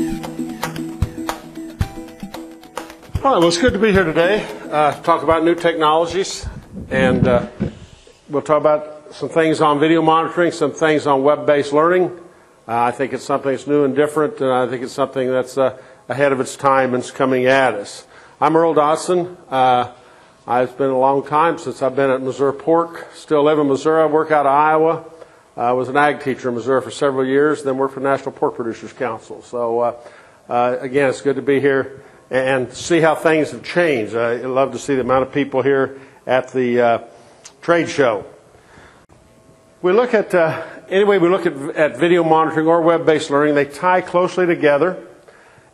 All right, well, it's good to be here today to talk about new technologies, and we'll talk about some things on video monitoring, some things on web-based learning. I think it's something that's new and different, and I think it's something that's ahead of its time and it's coming at us. I'm Earl Dodson. It's been a long time since I've been at Missouri Pork. Still live in Missouri. I work out of Iowa. I was an ag teacher in Missouri for several years, then worked for the National Pork Producers Council. So, again, it's good to be here and see how things have changed. I love to see the amount of people here at the trade show. We look at, anyway, we look at video monitoring or web-based learning. They tie closely together,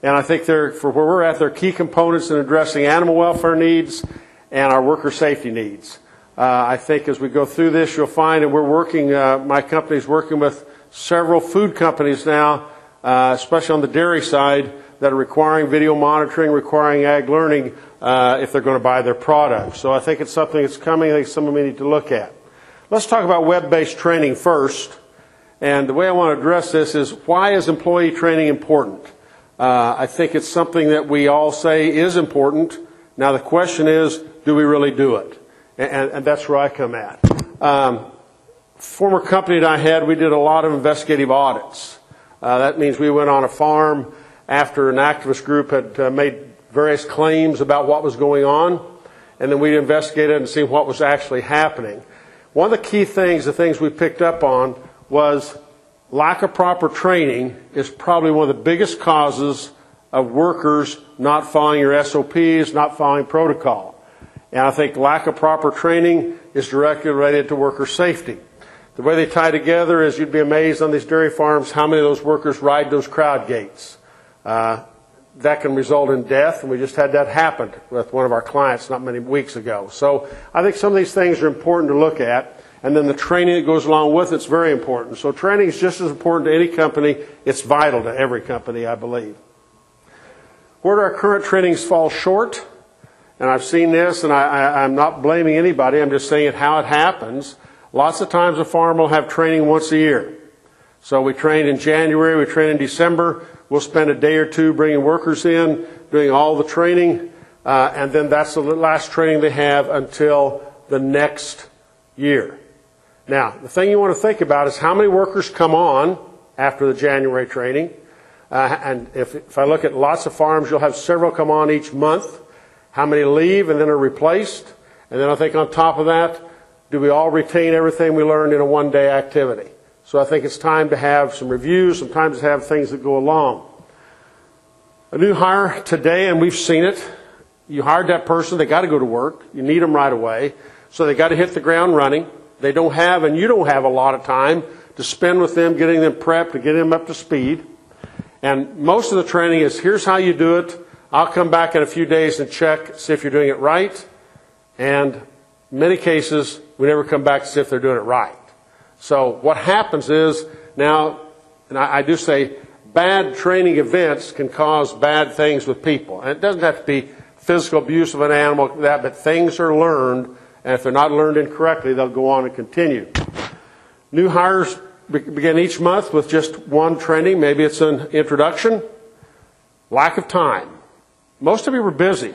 and I think they're, for where we're at, they're key components in addressing animal welfare needs and our worker safety needs. I think as we go through this, you'll find that we're working, my company's working with several food companies now, especially on the dairy side, that are requiring video monitoring, requiring ag learning if they're going to buy their products. So I think it's something that's coming. I think it's something we need to look at. Let's talk about web-based training first. And the way I want to address this is, why is employee training important? I think it's something that we all say is important. Now the question is, do we really do it? And that's where I come at. Former company that I had, we did a lot of investigative audits. That means we went on a farm after an activist group had made various claims about what was going on, and then we investigated and see what was actually happening. One of the key things, the things we picked up on, was lack of proper training is probably one of the biggest causes of workers not following your SOPs, not following protocol. And I think lack of proper training is directly related to worker safety. The way they tie together is, you'd be amazed on these dairy farms how many of those workers ride those crowd gates. That can result in death, and we just had that happen with one of our clients not many weeks ago. So I think some of these things are important to look at, and then the training that goes along with it is very important. So training is just as important to any company. It's vital to every company, I believe. Where do our current trainings fall short? And I've seen this, and I'm not blaming anybody. I'm just saying how it happens. Lots of times a farm will have training once a year. So we train in January, we train in December. We'll spend a day or two bringing workers in, doing all the training, and then that's the last training they have until the next year. Now, the thing you want to think about is how many workers come on after the January training. And if I look at lots of farms, you'll have several come on each month. How many leave and then are replaced? And then I think on top of that, do we all retain everything we learned in a one-day activity? So I think it's time to have some reviews, sometimes to have things that go along. A new hire today, and we've seen it, you hired that person, they got to go to work, you need them right away, so they got to hit the ground running. They don't have, and you don't have a lot of time to spend with them, getting them prepped, to get them up to speed. And most of the training is, here's how you do it, I'll come back in a few days and check, see if you're doing it right. And in many cases, we never come back to see if they're doing it right. So what happens is, now, and I do say, bad training events can cause bad things with people. And it doesn't have to be physical abuse of an animal, but things are learned, and if they're not learned incorrectly, they'll go on and continue. New hires begin each month with just one training. Maybe it's an introduction. Lack of time. Most of you were busy,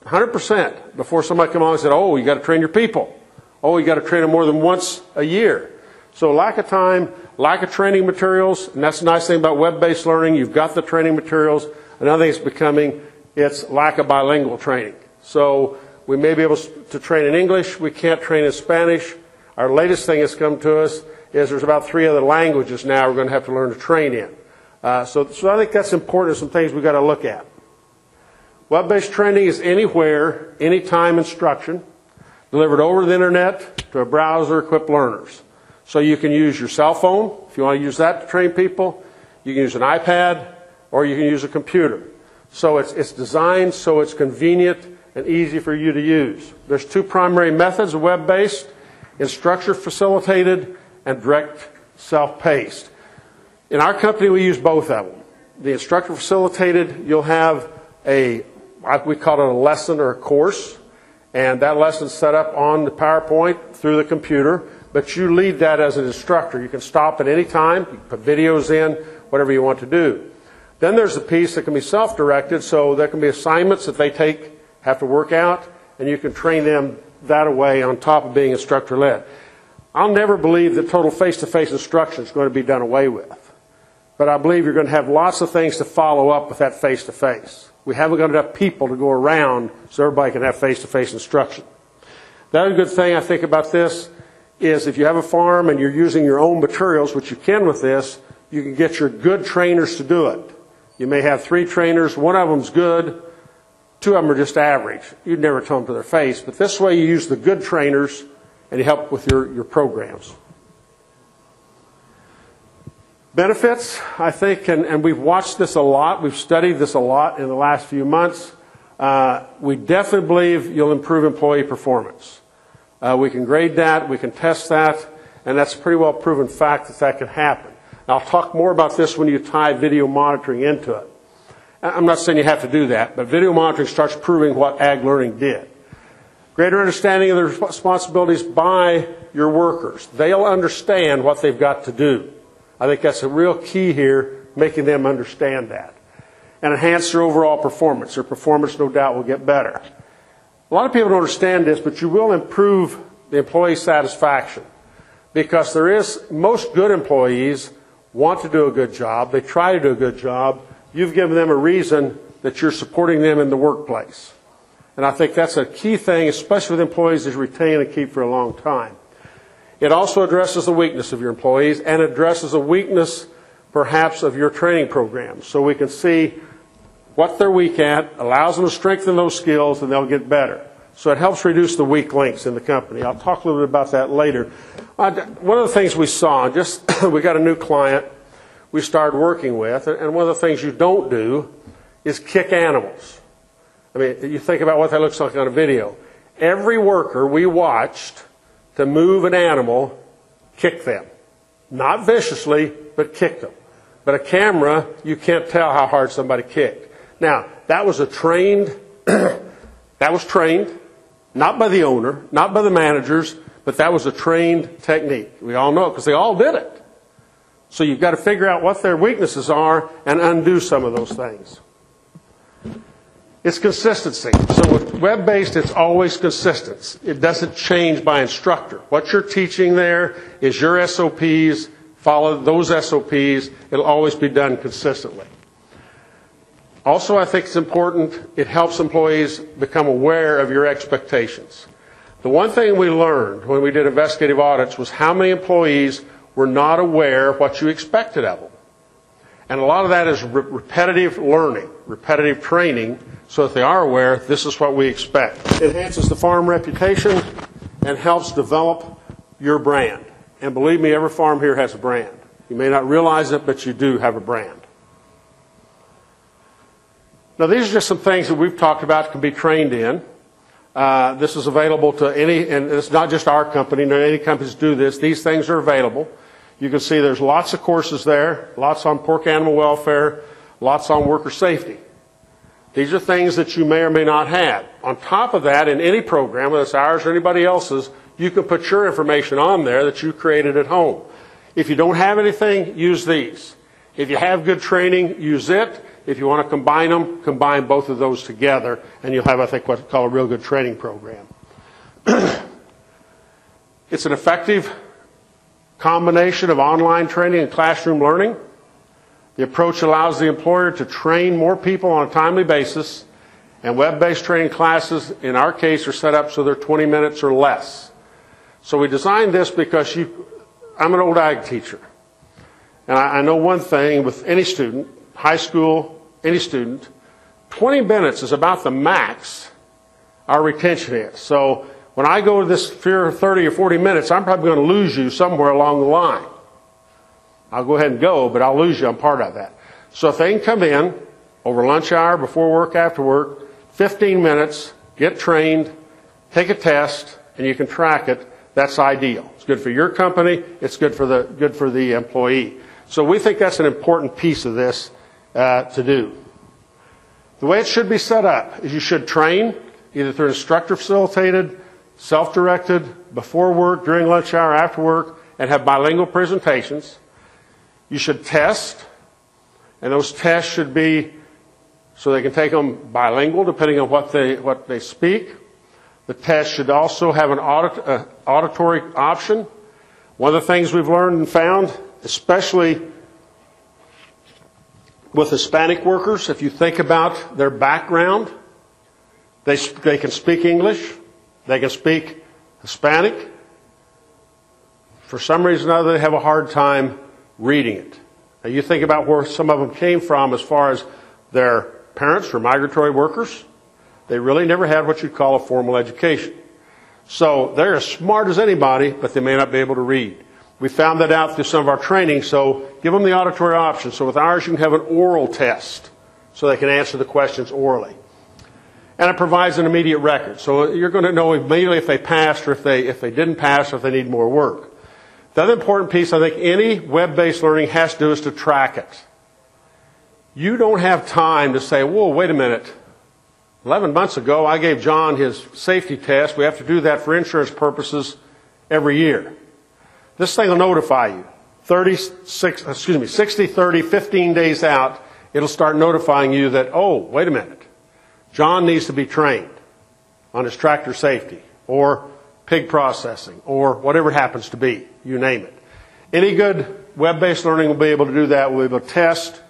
100%, before somebody came along and said, oh, you got to train your people. Oh, you got to train them more than once a year. So lack of time, lack of training materials, and that's the nice thing about web-based learning. You've got the training materials. Another thing it's becoming, it's lack of bilingual training. So we may be able to train in English. We can't train in Spanish. Our latest thing that's come to us is there's about 3 other languages now we're going to have to learn to train in. So I think that's important. There's some things we've got to look at. Web-based training is anywhere, anytime instruction, delivered over the internet to a browser-equipped learners. So you can use your cell phone, if you want to use that to train people. You can use an iPad, or you can use a computer. So it's designed so it's convenient and easy for you to use. There's 2 primary methods of web-based: instructor-facilitated and direct self-paced. In our company, we use both of them. The instructor-facilitated, you'll have we call it a lesson or a course, and that lesson's set up on the PowerPoint through the computer, but you lead that as an instructor. You can stop at any time, you can put videos in, whatever you want to do. Then there's the piece that can be self-directed, so there can be assignments that they have to work out, and you can train them that way on top of being instructor-led. I'll never believe that total face-to-face instruction is going to be done away with. But I believe you're going to have lots of things to follow up with that face-to-face. We haven't got enough people to go around so everybody can have face-to-face instruction. The other good thing I think about this is if you have a farm and you're using your own materials, which you can with this, you can get your good trainers to do it. You may have 3 trainers, one of them's good, 2 of them are just average. You'd never tell them to their face, but this way you use the good trainers and you help with your programs. Benefits, I think, and we've watched this a lot, we've studied this a lot in the last few months. We definitely believe you'll improve employee performance. We can grade that, we can test that, and that's a pretty well proven fact that that can happen. I'll talk more about this when you tie video monitoring into it. I'm not saying you have to do that, but video monitoring starts proving what ag learning did. Greater understanding of the responsibilities by your workers. They'll understand what they've got to do. I think that's a real key here, making them understand that. And enhance their overall performance. Their performance, no doubt, will get better. A lot of people don't understand this, but you will improve the employee satisfaction. Because most good employees want to do a good job. They try to do a good job. You've given them a reason that you're supporting them in the workplace. And I think that's a key thing, especially with employees that you retain and keep for a long time. It also addresses the weakness of your employees and addresses a weakness, perhaps, of your training program. So we can see what they're weak at, allows them to strengthen those skills, and they'll get better. So it helps reduce the weak links in the company. I'll talk a little bit about that later. One of the things we saw, we got a new client we started working with, and one of the things you don't do is kick animals. I mean, you think about what that looks like on a video. Every worker we watched to move an animal, kick them. Not viciously, but kick them. But a camera, you can't tell how hard somebody kicked. Now, that was trained, not by the owner, not by the managers, but that was a trained technique. We all know it because they all did it. So you've got to figure out what their weaknesses are and undo some of those things. It's consistency. So with web-based, it's always consistent. It doesn't change by instructor. What you're teaching there is your SOPs. Follow those SOPs. It'll always be done consistently. Also, I think it's important, it helps employees become aware of your expectations. The one thing we learned when we did investigative audits was how many employees were not aware of what you expected of them. And a lot of that is repetitive learning, repetitive training, so that they are aware this is what we expect. It enhances the farm reputation and helps develop your brand. And believe me, every farm here has a brand. You may not realize it, but you do have a brand. Now, these are just some things that we've talked about can be trained in. This is available to any, and it's not just our company, no, any companies do this. These things are available. You can see there's lots of courses there, lots on pork animal welfare, lots on worker safety. These are things that you may or may not have. On top of that, in any program, whether it's ours or anybody else's, you can put your information on there that you created at home. If you don't have anything, use these. If you have good training, use it. If you want to combine them, combine both of those together, and you'll have, I think, what's called a real good training program. It's an effective combination of online training and classroom learning. The approach allows the employer to train more people on a timely basis, and web-based training classes, in our case, are set up so they're 20 minutes or less. So we designed this because I'm an old ag teacher, and I know one thing with any student, high school, any student, 20 minutes is about the max our retention is. So when I go to this 30 or 40 minutes, I'm probably going to lose you somewhere along the line. I'll go ahead and go, but I'll lose you. I'm part of that. So if they can come in over lunch hour, before work, after work, 15 minutes, get trained, take a test, and you can track it, that's ideal. It's good for your company. It's good for the employee. So we think that's an important piece of this to do. The way it should be set up is you should train either through instructor-facilitated, self-directed, before work, during lunch hour, after work, and have bilingual presentations. You should test. And those tests should be so they can take them bilingual depending on what they speak. The test should also have an auditory option. One of the things we've learned and found, especially with Hispanic workers, if you think about their background, they can speak English, they can speak Hispanic. For some reason or other, they have a hard time reading it. Now, you think about where some of them came from as far as their parents were migratory workers. They really never had what you'd call a formal education. So they're as smart as anybody, but they may not be able to read. We found that out through some of our training, so give them the auditory option. So with ours, you can have an oral test so they can answer the questions orally. And it provides an immediate record. So you're going to know immediately if they passed or if they didn't pass or if they need more work. The other important piece I think any web-based learning has to do is to track it. You don't have time to say, whoa, wait a minute. 11 months ago, I gave John his safety test. We have to do that for insurance purposes every year. This thing will notify you. 60, 30, 15 days out, it'll start notifying you that, oh, wait a minute. John needs to be trained on his tractor safety or pig processing or whatever it happens to be. You name it. Any good web-based learning will be able to do that. We'll be able to test,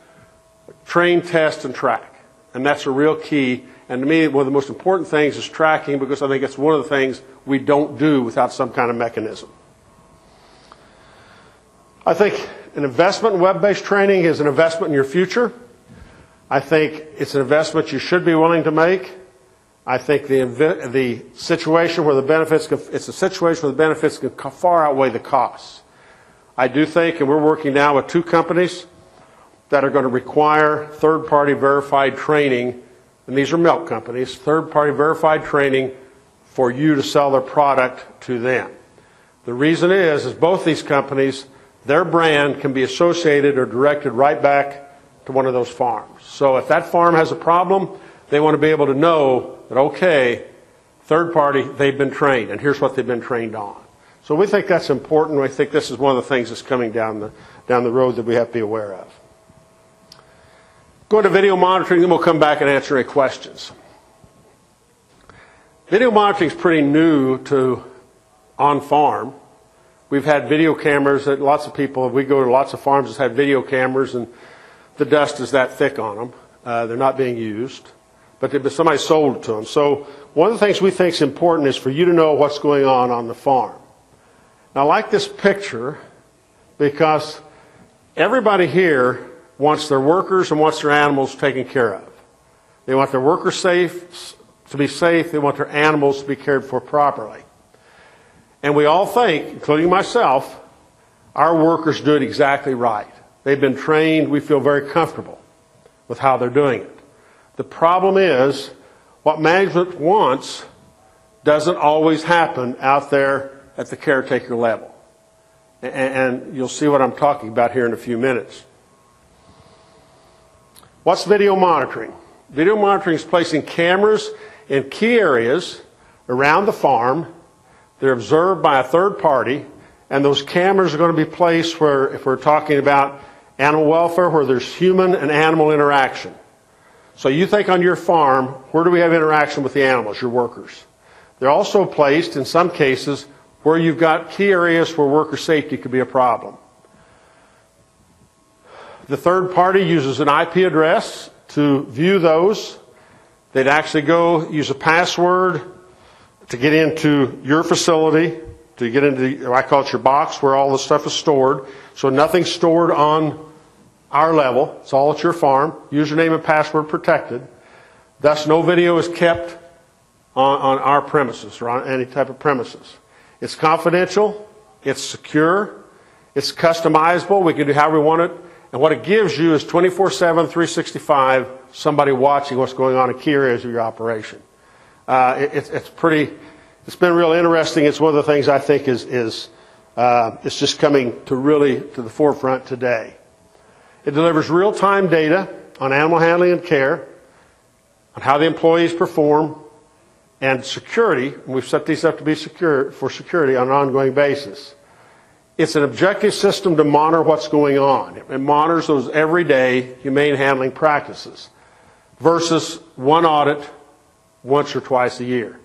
train, test, and track. And that's a real key. And to me, one of the most important things is tracking, because I think it's one of the things we don't do without some kind of mechanism. I think an investment in web-based training is an investment in your future. I think it's an investment you should be willing to make. I think the situation where the benefits it's a situation where the benefits can far outweigh the costs. I do think, and we're working now with 2 companies that are going to require third-party verified training, and these are milk companies, third-party verified training for you to sell their product to them. The reason is both these companies, their brand can be associated or directed right back to one of those farms. So if that farm has a problem, they want to be able to know that, okay, third party, they've been trained, and here's what they've been trained on. So we think that's important. We think this is one of the things that's coming down the road that we have to be aware of. Go to video monitoring, then we'll come back and answer any questions. Video monitoring is pretty new to on-farm. We've had video cameras that lots of people, we go to lots of farms that have video cameras, and the dust is that thick on them. They're not being used, but somebody sold it to them. So one of the things we think is important is for you to know what's going on the farm. Now, I like this picture because everybody here wants their workers and wants their animals taken care of. They want their workers to be safe. They want their animals to be cared for properly. And we all think, including myself, our workers do it exactly right. They've been trained. We feel very comfortable with how they're doing it. The problem is what management wants doesn't always happen out there at the caretaker level. And you'll see what I'm talking about here in a few minutes. What's video monitoring? Video monitoring is placing cameras in key areas around the farm. They're observed by a third party, and those cameras are going to be placed where, if we're talking about animal welfare, where there's human and animal interaction. So you think on your farm, where do we have interaction with the animals, your workers? They're also placed, in some cases, where you've got key areas where worker safety could be a problem. The third party uses an IP address to view those. They'd actually go use a password to get into your facility, to get into, I call it your box, where all the stuff is stored. So nothing's stored on our level. It's all at your farm. Username and password protected. Thus, no video is kept on our premises or on any type of premises. It's confidential. It's secure. It's customizable. We can do however we want it. And what it gives you is 24/7, 365, somebody watching what's going on in key areas of your operation. It's been real interesting. It's one of the things I think is just coming to the forefront today. It delivers real-time data on animal handling and care, on how the employees perform, and security. And we've set these up to be secure for security on an ongoing basis. It's an objective system to monitor what's going on. It monitors those everyday humane handling practices versus one audit once or twice a year.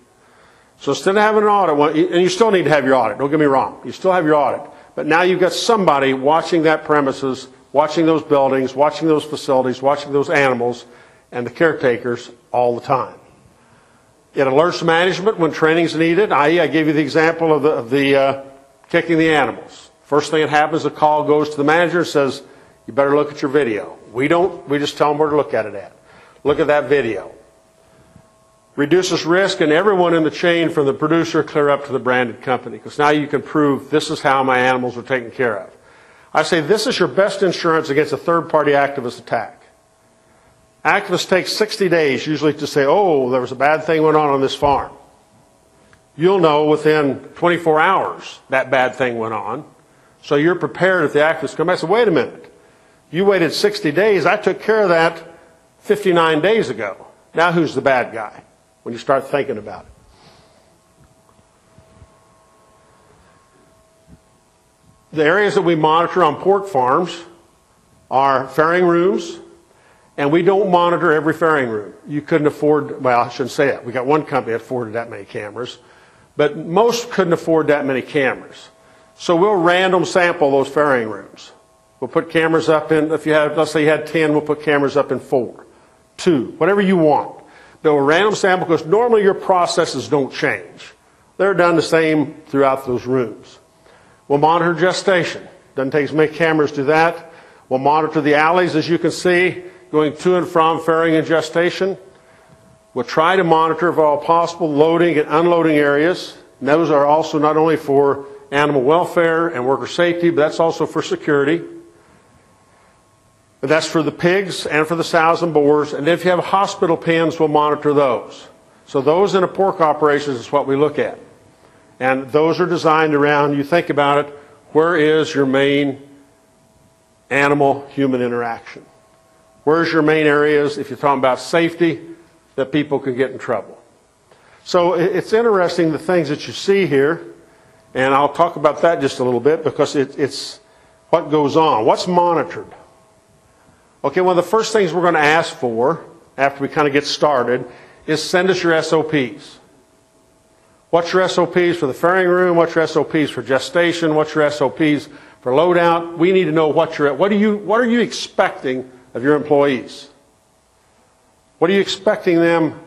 So instead of having an audit, and you still need to have your audit, don't get me wrong, you still have your audit, but now you've got somebody watching that premises, watching those buildings, watching those facilities, watching those animals, and the caretakers all the time. It alerts management when training is needed, i.e. I gave you the example of the kicking the animals. First thing that happens, a call goes to the manager and says, you better look at your video. We just tell them where to look at it at. Look at that video. Reduces risk and everyone in the chain from the producer clear up to the branded company, because now you can prove this is how my animals are taken care of. I say this is your best insurance against a third-party activist attack. Activists take 60 days usually to say, oh, there was a bad thing went on this farm. You'll know within 24 hours that bad thing went on. So you're prepared if the activists come back and say, wait a minute, you waited 60 days, I took care of that 59 days ago. Now who's the bad guy when you start thinking about it? The areas that we monitor on pork farms are farrowing rooms, and we don't monitor every farrowing room. You couldn't afford, well, I shouldn't say that. We got one company that afforded that many cameras, but most couldn't afford that many cameras. So we'll random sample those farrowing rooms. We'll put cameras up in, if you have, let's say you had 10, we'll put cameras up in 4, 2, whatever you want. But we'll random sample because normally your processes don't change. They're done the same throughout those rooms. We'll monitor gestation. Doesn't take as many cameras to do that. We'll monitor the alleys, as you can see, going to and from farrowing and gestation. We'll try to monitor, if at all possible, loading and unloading areas. And those are also not only for animal welfare and worker safety, but that's also for security. But that's for the pigs and for the sows and boars. And if you have hospital pens, we'll monitor those. So those in a pork operation is what we look at. And those are designed around, you think about it, where is your main animal-human interaction? Where's your main areas, if you're talking about safety, that people can get in trouble? So it's interesting, the things that you see here, and I'll talk about that just a little bit because it's what goes on. What's monitored? Okay, one of the first things we're going to ask for after we kind of get started is send us your SOPs. What's your SOPs for the farrowing room? What's your SOPs for gestation? What's your SOPs for loadout? We need to know what are you expecting of your employees? What are you expecting them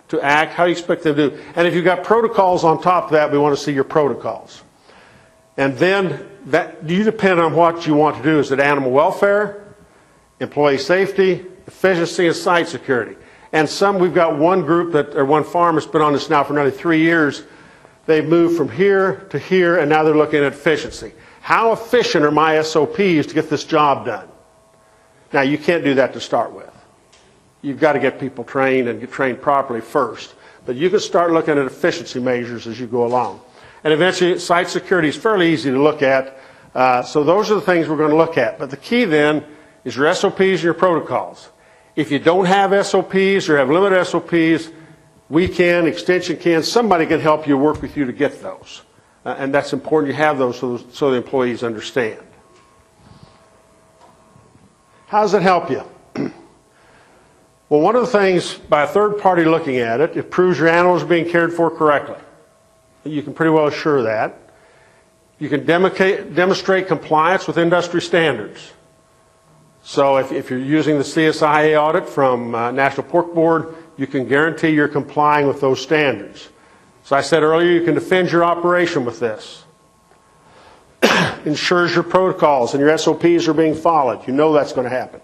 to act? How do you expect them to do? And if you've got protocols on top of that, we want to see your protocols. And then you depend on what you want to do. Is it animal welfare, employee safety, efficiency, and site security? And we've got one group one farm that's been on this now for nearly 3 years. They've moved from here to here, and now they're looking at efficiency. How efficient are my SOPs to get this job done? Now, you can't do that to start with. You've got to get people trained and get trained properly first. But you can start looking at efficiency measures as you go along. And eventually, site security is fairly easy to look at. So those are the things we're going to look at. But the key then is your SOPs and your protocols. If you don't have SOPs or have limited SOPs, we can, Extension can, somebody can help you, work with you to get those. And that's important you have those so the employees understand. How does it help you? Well, one of the things, by a third party looking at it, it proves your animals are being cared for correctly. You can pretty well assure that. You can demonstrate compliance with industry standards. So if you're using the CSIA audit from National Pork Board, you can guarantee you're complying with those standards. So I said earlier, you can defend your operation with this. Ensures your protocols and your SOPs are being followed. You know that's going to happen.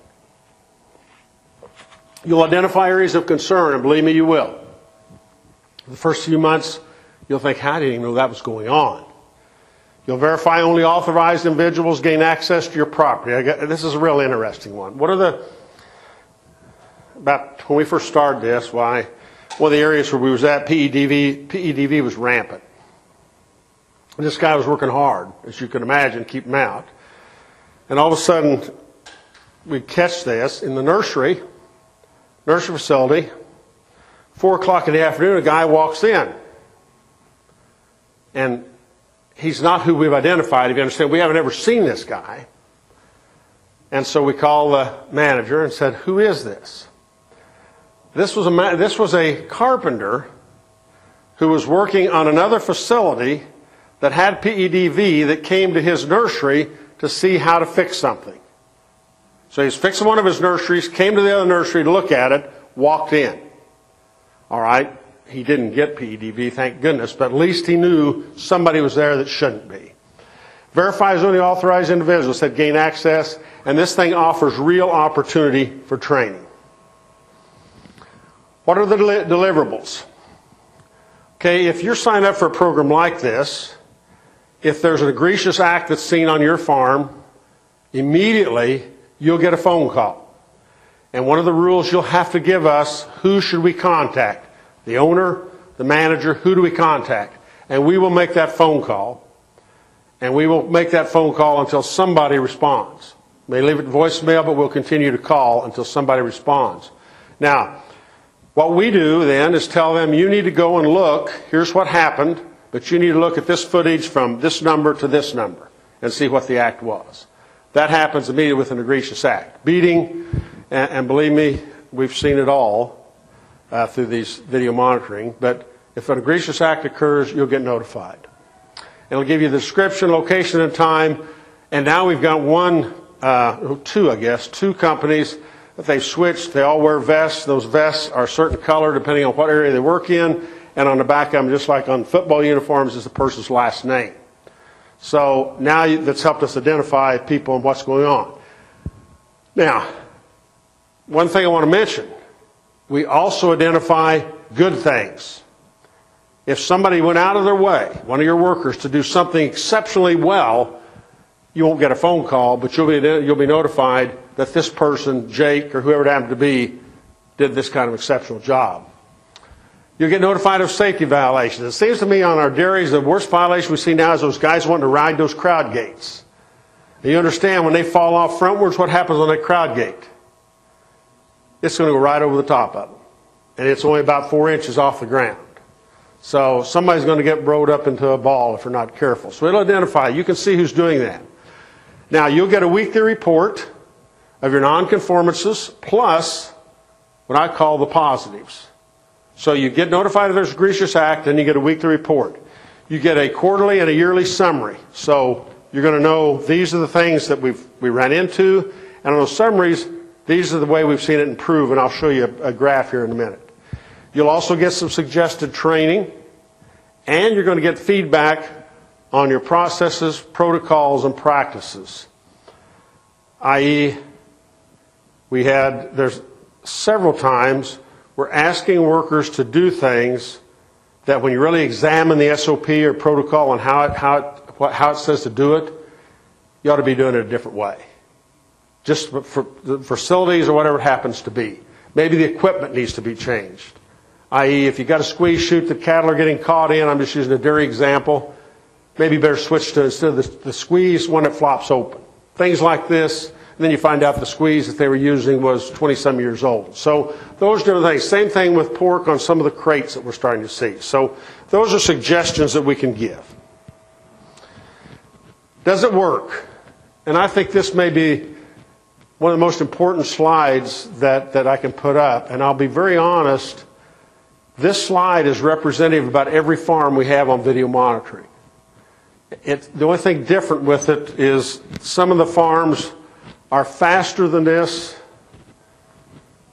You'll identify areas of concern, and believe me, you will. The first few months, you'll think, I didn't even know that was going on. You'll verify only authorized individuals gain access to your property. This is a real interesting one. About when we first started this, one of the areas where we was at, PEDV was rampant. And this guy was working hard, as you can imagine, keep him out. And all of a sudden, we catch this in the nursery facility, 4 o'clock in the afternoon, a guy walks in. And he's not who we've identified. If you understand, we haven't ever seen this guy. And so we called the manager and said, who is this? This was a carpenter who was working on another facility that had PEDV that came to his nursery to see how to fix something. So he's fixing one of his nurseries, came to the other nursery to look at it, walked in. All right, he didn't get PEDV, thank goodness, but at least he knew somebody was there that shouldn't be. Verifies only authorized individuals that gain access, and this thing offers real opportunity for training. What are the deliverables? Okay, if you're signed up for a program like this, if there's an egregious act that's seen on your farm, immediately you'll get a phone call. And one of the rules you'll have to give us, who should we contact? The owner, the manager, who do we contact? And we will make that phone call. And we will make that phone call until somebody responds. May leave it voicemail, but we'll continue to call until somebody responds. Now, what we do then is tell them, you need to go and look, here's what happened, but you need to look at this footage from this number to this number and see what the act was. That happens immediately with an egregious act. Beating, and believe me, we've seen it all through these video monitoring, but if an egregious act occurs, you'll get notified. It'll give you the description, location, and time, and now we've got two companies that they've switched. They all wear vests. Those vests are a certain color depending on what area they work in, and on the back of them, just like on football uniforms, is the person's last name. So now that's helped us identify people and what's going on. Now, one thing I want to mention, we also identify good things. If somebody went out of their way, one of your workers, to do something exceptionally well, you won't get a phone call, but you'll be notified that this person, Jake, or whoever it happened to be, did this kind of exceptional job. You'll get notified of safety violations. It seems to me on our dairies, the worst violation we see now is those guys wanting to ride those crowd gates. And you understand, when they fall off frontwards, what happens on that crowd gate? It's going to go right over the top of them. And it's only about 4 inches off the ground. So somebody's going to get rode up into a ball if they're not careful. So it'll identify. You can see who's doing that. Now, you'll get a weekly report of your nonconformances plus what I call the positives. So you get notified if there's a egregious act, then you get a weekly report. You get a quarterly and a yearly summary. So you're going to know these are the things that we ran into, and on those summaries, these are the way we've seen it improve, and I'll show you a graph here in a minute. You'll also get some suggested training, and you're going to get feedback on your processes, protocols, and practices. I.e., there's several times we're asking workers to do things that when you really examine the SOP or protocol and how it says to do it, you ought to be doing it a different way. Just for the facilities or whatever it happens to be. Maybe the equipment needs to be changed. I.e., if you've got a squeeze chute that cattle are getting caught in, I'm just using a dairy example, maybe you better switch to, instead of the squeeze, one that flops open. Things like this, and then you find out the squeeze that they were using was 20-some years old. So those different things. Same thing with pork on some of the crates that we're starting to see. So those are suggestions that we can give. Does it work? And I think this may be one of the most important slides that I can put up. And I'll be very honest, this slide is representative of about every farm we have on video monitoring. The only thing different with it is some of the farms are faster than this,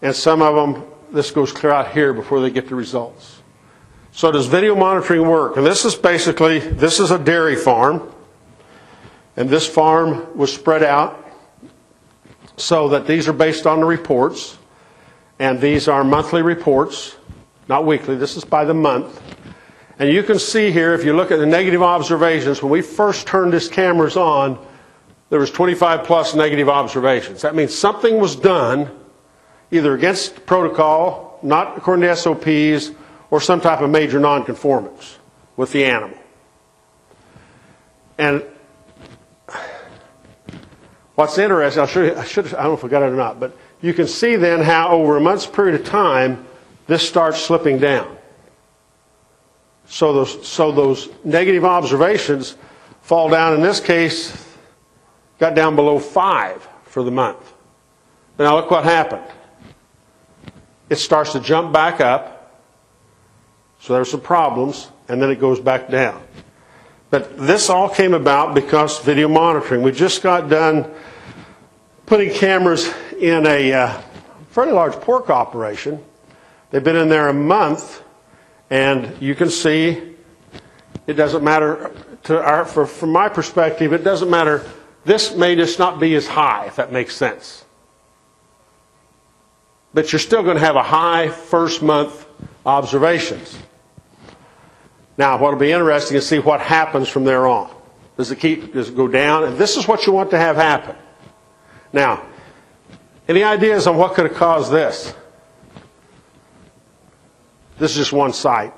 and some of them, this goes clear out here before they get the results. So does video monitoring work? And this is a dairy farm, and this farm was spread out so that these are based on the reports, and these are monthly reports, not weekly, this is by the month. And you can see here, if you look at the negative observations, when we first turned these cameras on, there was 25 plus negative observations. That means something was done either against protocol, not according to SOPs, or some type of major nonconformance with the animal. And what's interesting, I'll show you, I don't know if I got it or not, but you can see then how over a month's period of time, this starts slipping down. So those negative observations fall down. In this case, got down below 5 for the month. But now look what happened. It starts to jump back up. So there's some problems, and then it goes back down. But this all came about because video monitoring. We just got done putting cameras in a fairly large pork operation. They've been in there a month, and you can see it doesn't matter from my perspective, it doesn't matter. This may just not be as high, if that makes sense. But you're still going to have a high first month observations. Now, what will be interesting is to see what happens from there on. Does it go down? And this is what you want to have happen. Now, any ideas on what could have caused this? This is just one site.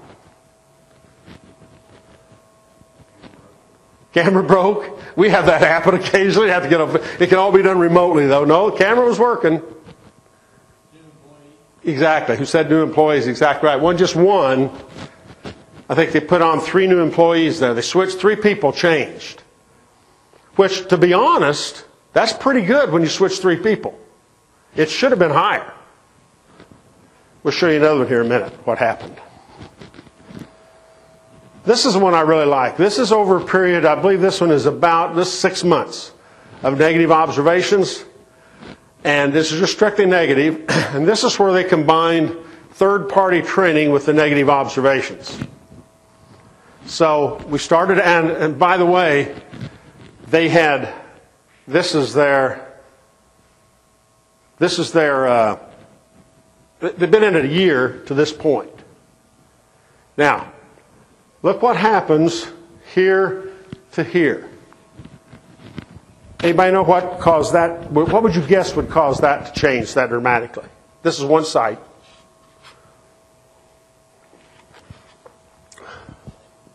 Camera broke. We have that happen occasionally. Have to get it can all be done remotely, though. No, the camera was working. Exactly. Who said new employees? Exactly right. Just one. I think they put on 3 new employees there. They switched 3 people, changed. Which, to be honest, that's pretty good when you switch 3 people. It should have been higher. We'll show you another one here in a minute, what happened. This is the one I really like. This is over a period, I believe this one is about 6 months of negative observations. And this is just strictly negative. And this is where they combined third-party training with the negative observations. So we started, and by the way, they had, this is their, they've been in it a year to this point. Now, look what happens here to here. Anybody know what caused that? What would you guess would cause that to change that dramatically? This is one site.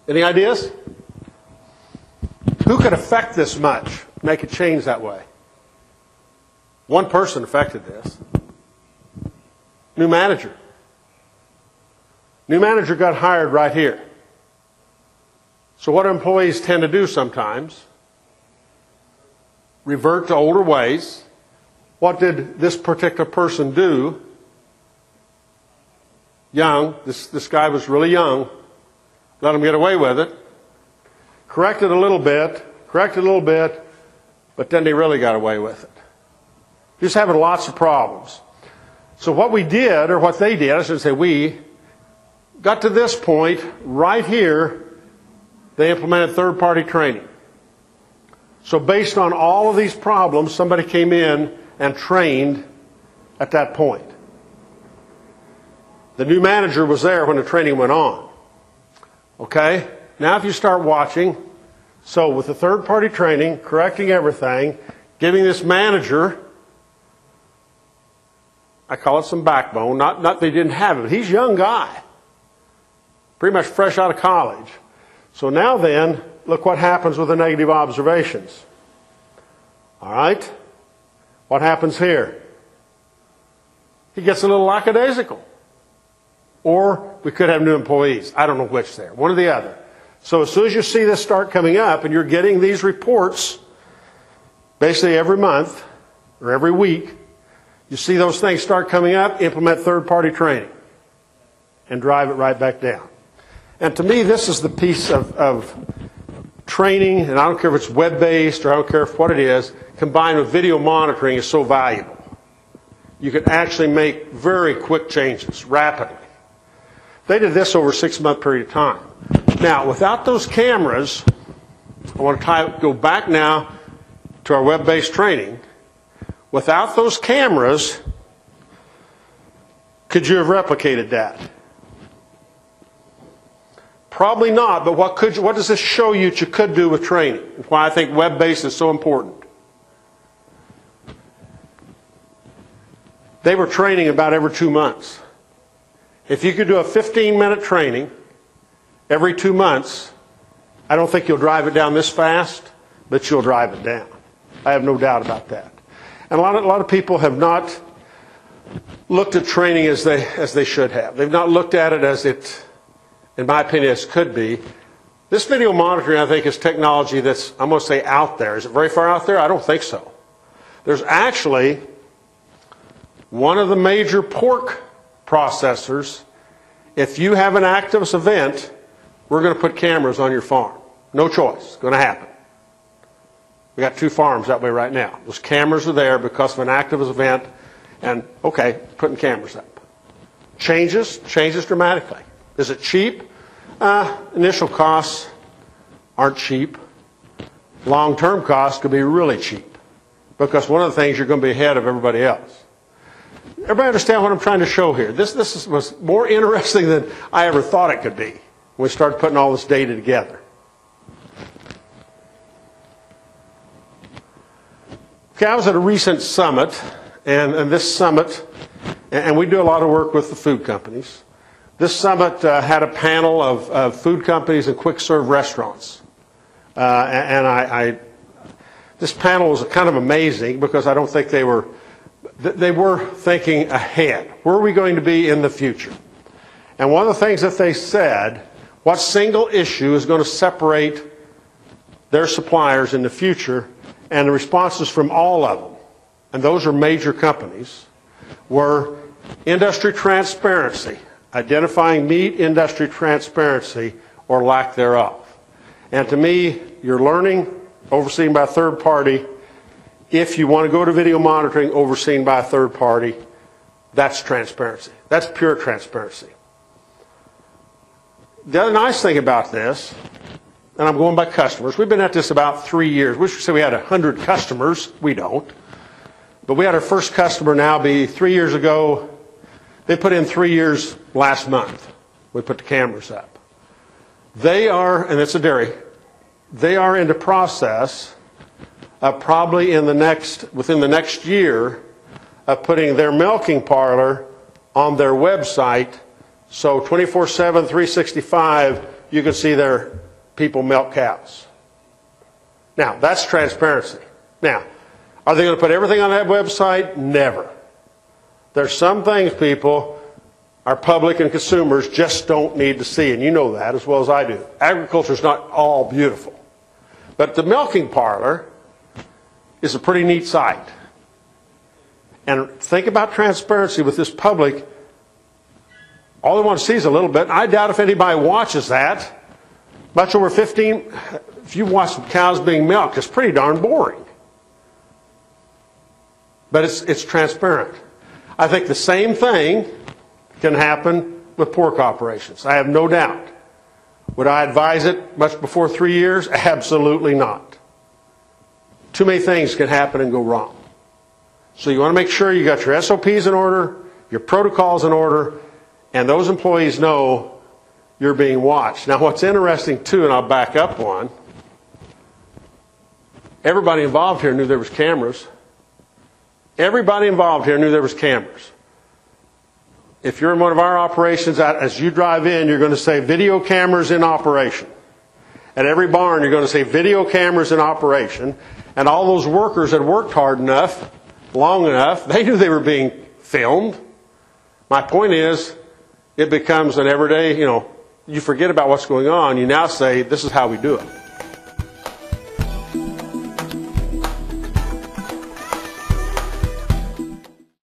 Any ideas? Who could affect this much, make it change that way? One person affected this. New manager. New manager got hired right here. So what do employees tend to do sometimes? Revert to older ways. What did this particular person do? Young. This guy was really young. Let him get away with it. Corrected a little bit, but then they really got away with it. He was having lots of problems. So what we did, or what they did, I shouldn't say we, got to this point right here, they implemented third-party training. So based on all of these problems, somebody came in and trained at that point. The new manager was there when the training went on. Okay? Now if you start watching, so with the third-party training, correcting everything, giving this manager, I call it some backbone, not they didn't have it. He's a young guy, pretty much fresh out of college. So now then, look what happens with the negative observations. All right? What happens here? He gets a little lackadaisical. Or we could have new employees. I don't know which there. One or the other. So as soon as you see this start coming up and you're getting these reports basically every month or every week, you see those things start coming up, implement third-party training and drive it right back down. And to me, this is the piece of training, and I don't care if it's web-based or I don't care what it is, combined with video monitoring is so valuable. You can actually make very quick changes, rapidly. They did this over a 6-month period of time. Now, without those cameras, I want to go back now to our web-based training. Without those cameras, could you have replicated that? Probably not, but what does this show you that you could do with training? Why I think web-based is so important. They were training about every 2 months. If you could do a 15-minute training every 2 months, I don't think you'll drive it down this fast, but you'll drive it down. I have no doubt about that. And a lot of people have not looked at training as they should have. They've not looked at it as it, in my opinion, as could be. This video monitoring, I think, is technology that's, I'm going to say, out there. Is it very far out there? I don't think so. There's actually one of the major pork processors. If you have an activist event, we're going to put cameras on your farm. No choice. It's going to happen. We got 2 farms that way right now. Those cameras are there because of an activist event, and okay, putting cameras up. Changes dramatically. Is it cheap? Initial costs aren't cheap. Long-term costs could be really cheap because one of the things you're going to be ahead of everybody else. Everybody understand what I'm trying to show here? This was more interesting than I ever thought it could be when we started putting all this data together. Okay, I was at a recent summit, and this summit, and we do a lot of work with the food companies. This summit had a panel of food companies and quick-serve restaurants. This panel was kind of amazing because I don't think they were thinking ahead. Where are we going to be in the future? And one of the things that they said, what single issue is going to separate their suppliers in the future? And the responses from all of them, and those are major companies, were industry transparency, identifying meat industry transparency or lack thereof. And to me, your learning, overseen by a third party, if you want to go to video monitoring, overseen by a third party, that's transparency. That's pure transparency. The other nice thing about this, and I'm going by customers. We've been at this about 3 years. We should say we had 100 customers. We don't. But we had our first customer now be 3 years ago. They put in 3 years last month. We put the cameras up. They are, and it's a dairy, they are in the process of probably within the next year of putting their milking parlor on their website. So 24/7, 365, you can see their people milk cows. Now, that's transparency. Now, are they going to put everything on that website? Never. There's some things people, our public and consumers, just don't need to see, and you know that as well as I do. Agriculture is not all beautiful. But the milking parlor is a pretty neat site. And think about transparency with this public. All they want to see is a little bit. I doubt if anybody watches that. Much over 15, if you watch some cows being milked, it's pretty darn boring. But it's transparent. I think the same thing can happen with pork operations. I have no doubt. Would I advise it much before 3 years? Absolutely not. Too many things can happen and go wrong. So you want to make sure you got your SOPs in order, your protocols in order, and those employees know you're being watched. Now what's interesting too, and I'll back up one, everybody involved here knew there was cameras. Everybody involved here knew there was cameras. If you're in one of our operations, as you drive in, you're going to say video cameras in operation. At every barn, you're going to say video cameras in operation. And all those workers that worked hard enough, long enough, they knew they were being filmed. My point is, it becomes an everyday, you forget about what's going on. You now say, this is how we do it.